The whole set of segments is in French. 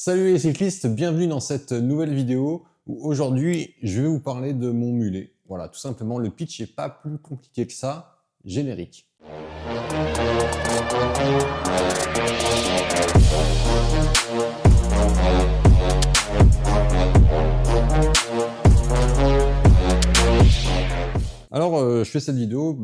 Salut les cyclistes, bienvenue dans cette nouvelle vidéo où aujourd'hui je vais vous parler de mon mulet. Voilà, tout simplement, le pitch n'est pas plus compliqué que ça, générique. Alors, je fais cette vidéo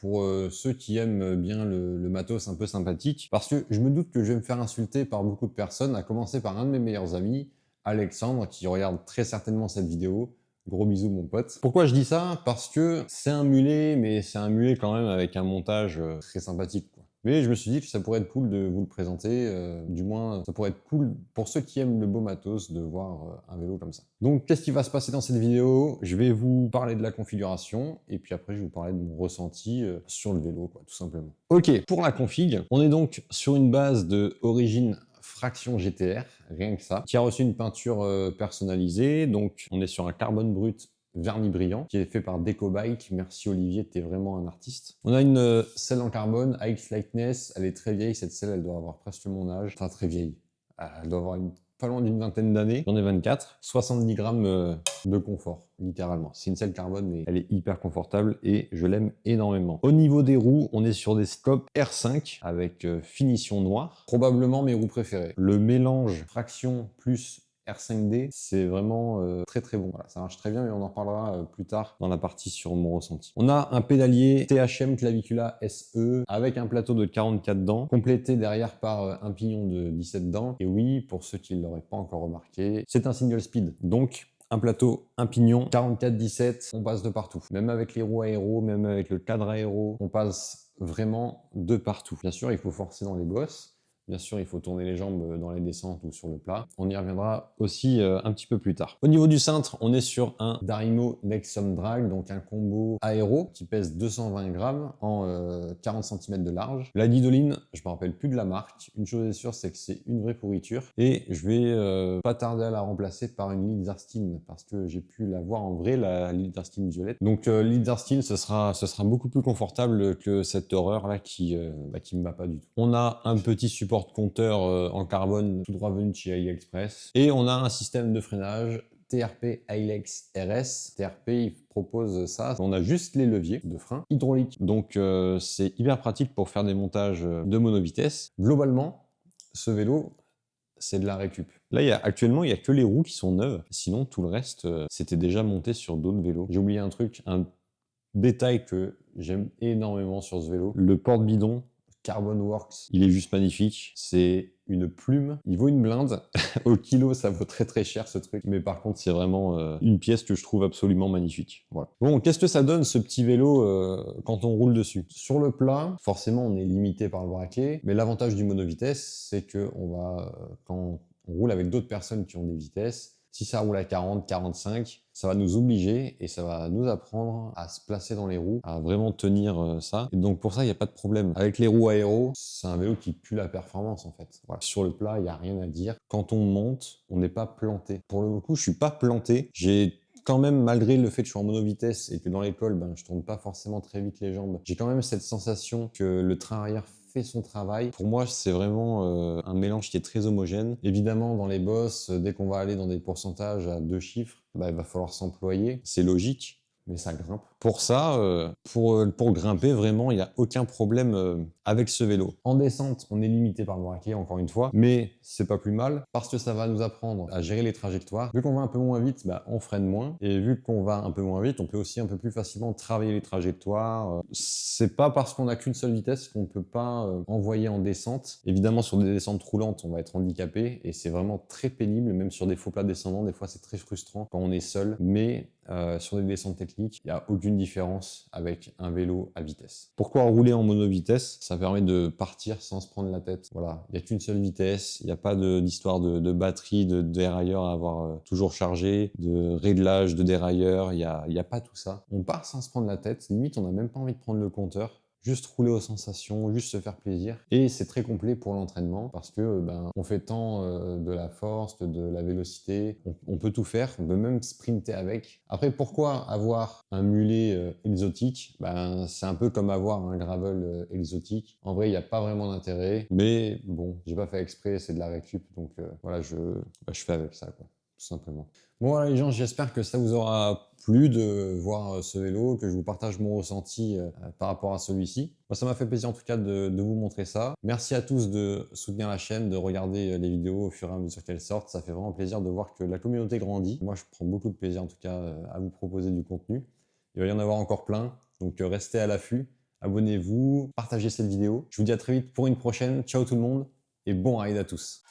pour ceux qui aiment bien le matos un peu sympathique, parce que je me doute que je vais me faire insulter par beaucoup de personnes, à commencer par un de mes meilleurs amis, Alexandre, qui regarde très certainement cette vidéo. Gros bisous mon pote. Pourquoi je dis ça? Parce que c'est un mulet, mais c'est un mulet quand même avec un montage très sympathique, quoi. Mais je me suis dit que ça pourrait être cool de vous le présenter, du moins ça pourrait être cool pour ceux qui aiment le beau matos de voir un vélo comme ça. Donc qu'est-ce qui va se passer dans cette vidéo? Je vais vous parler de la configuration et puis après je vais vous parler de mon ressenti sur le vélo, quoi, tout simplement. Ok, pour la config, on est donc sur une base de Origin Fraction GTR, rien que ça, qui a reçu une peinture personnalisée, donc on est sur un carbone brut vernis brillant, qui est fait par Decobike. Merci Olivier, t'es vraiment un artiste. On a une selle en carbone, AX Lightness, elle est très vieille, cette selle, elle doit avoir presque mon âge. Enfin, très vieille. Elle doit avoir pas loin d'une vingtaine d'années. J'en ai 24. 70 grammes de confort, littéralement. C'est une selle carbone, mais elle est hyper confortable et je l'aime énormément. Au niveau des roues, on est sur des scopes R5 avec finition noire. Probablement mes roues préférées. Le mélange fraction plus R5D, c'est vraiment très très bon. Voilà, ça marche très bien, mais on en reparlera plus tard dans la partie sur mon ressenti. On a un pédalier THM Clavicula SE avec un plateau de 44 dents, complété derrière par un pignon de 17 dents. Et oui, pour ceux qui ne l'auraient pas encore remarqué, c'est un single speed. Donc, un plateau, un pignon, 44-17, on passe de partout. Même avec les roues aéro, même avec le cadre aéro, on passe vraiment de partout. Bien sûr, il faut forcer dans les bosses. Bien sûr, il faut tourner les jambes dans les descentes ou sur le plat. On y reviendra aussi un petit peu plus tard. Au niveau du cintre, on est sur un Darimo Nexum Drag, donc un combo aéro qui pèse 220 grammes en 40 cm de large. La guidoline, je me rappelle plus de la marque. Une chose est sûre, c'est que c'est une vraie pourriture. Et je vais pas tarder à la remplacer par une Liederstein parce que j'ai pu la voir en vrai, la Liederstein violette. Donc Liederstein, ce sera beaucoup plus confortable que cette horreur là qui me va pas du tout. On a un petit support compteur en carbone tout droit venu de chez AliExpress. Et on a un système de freinage TRP Ailex RS. TRP, il propose ça. On a juste les leviers de frein hydrauliques. Donc c'est hyper pratique pour faire des montages de monovitesse. Globalement, ce vélo, c'est de la récup. Là, actuellement, il n'y a que les roues qui sont neuves. Sinon, tout le reste, c'était déjà monté sur d'autres vélos. J'ai oublié un truc, un détail que j'aime énormément sur ce vélo. Le porte-bidon Carbon Works, il est juste magnifique. C'est une plume. Il vaut une blinde. Au kilo, ça vaut très très cher ce truc. Mais par contre, c'est vraiment une pièce que je trouve absolument magnifique. Voilà. Bon, qu'est-ce que ça donne ce petit vélo quand on roule dessus? Sur le plat, forcément, on est limité par le braquet. Mais l'avantage du monovitesse, c'est que quand on roule avec d'autres personnes qui ont des vitesses, si ça roule à 40, 45, ça va nous obliger et ça va nous apprendre à se placer dans les roues, à vraiment tenir ça. Et donc pour ça, il n'y a pas de problème. Avec les roues aéro, c'est un vélo qui pue la performance en fait. Voilà. Sur le plat, il n'y a rien à dire. Quand on monte, on n'est pas planté. Pour le coup, je suis pas planté. J'ai quand même, malgré le fait que je suis en monovitesse et que dans l'école, je tourne pas forcément très vite les jambes, j'ai quand même cette sensation que le train arrière fait son travail. Pour moi, c'est vraiment un mélange qui est très homogène. Évidemment, dans les bosses, dès qu'on va aller dans des pourcentages à 2 chiffres, il va falloir s'employer. C'est logique, mais ça grimpe. Pour ça, pour grimper, vraiment, il n'y a aucun problème avec ce vélo. En descente, on est limité par le braquet, encore une fois, mais c'est pas plus mal, parce que ça va nous apprendre à gérer les trajectoires. Vu qu'on va un peu moins vite, on freine moins, et vu qu'on va un peu moins vite, on peut aussi un peu plus facilement travailler les trajectoires. C'est pas parce qu'on n'a qu'une seule vitesse qu'on peut pas envoyer en descente. Évidemment, sur des descentes roulantes, on va être handicapé, et c'est vraiment très pénible, même sur des faux plats descendants, des fois c'est très frustrant quand on est seul, mais sur des descentes techniques, il n'y a aucune différence avec un vélo à vitesse. Pourquoi rouler en monovitesse? Ça permet de partir sans se prendre la tête. Voilà, il n'y a qu'une seule vitesse, il n'y a pas d'histoire de batterie, de dérailleur à avoir toujours chargé, de réglage de dérailleur, il n'y a pas tout ça. On part sans se prendre la tête, limite on n'a même pas envie de prendre le compteur. juste rouler aux sensations, juste se faire plaisir. Et c'est très complet pour l'entraînement parce que on fait tant de la force, de la vélocité, on peut tout faire, on peut même sprinter avec. Après, pourquoi avoir un mulet exotique? C'est un peu comme avoir un gravel exotique. En vrai, il n'y a pas vraiment d'intérêt, mais bon, j'ai pas fait exprès, c'est de la récup, donc voilà, je fais avec ça, quoi, tout simplement. Bon voilà les gens, j'espère que ça vous aura plu de voir ce vélo, que je vous partage mon ressenti par rapport à celui-ci. Moi, ça m'a fait plaisir en tout cas de vous montrer ça. Merci à tous de soutenir la chaîne, de regarder les vidéos au fur et à mesure qu'elles sortent. Ça fait vraiment plaisir de voir que la communauté grandit. Moi, je prends beaucoup de plaisir en tout cas à vous proposer du contenu. Il va y en avoir encore plein, donc restez à l'affût. Abonnez-vous, partagez cette vidéo. Je vous dis à très vite pour une prochaine. Ciao tout le monde et bon ride à tous.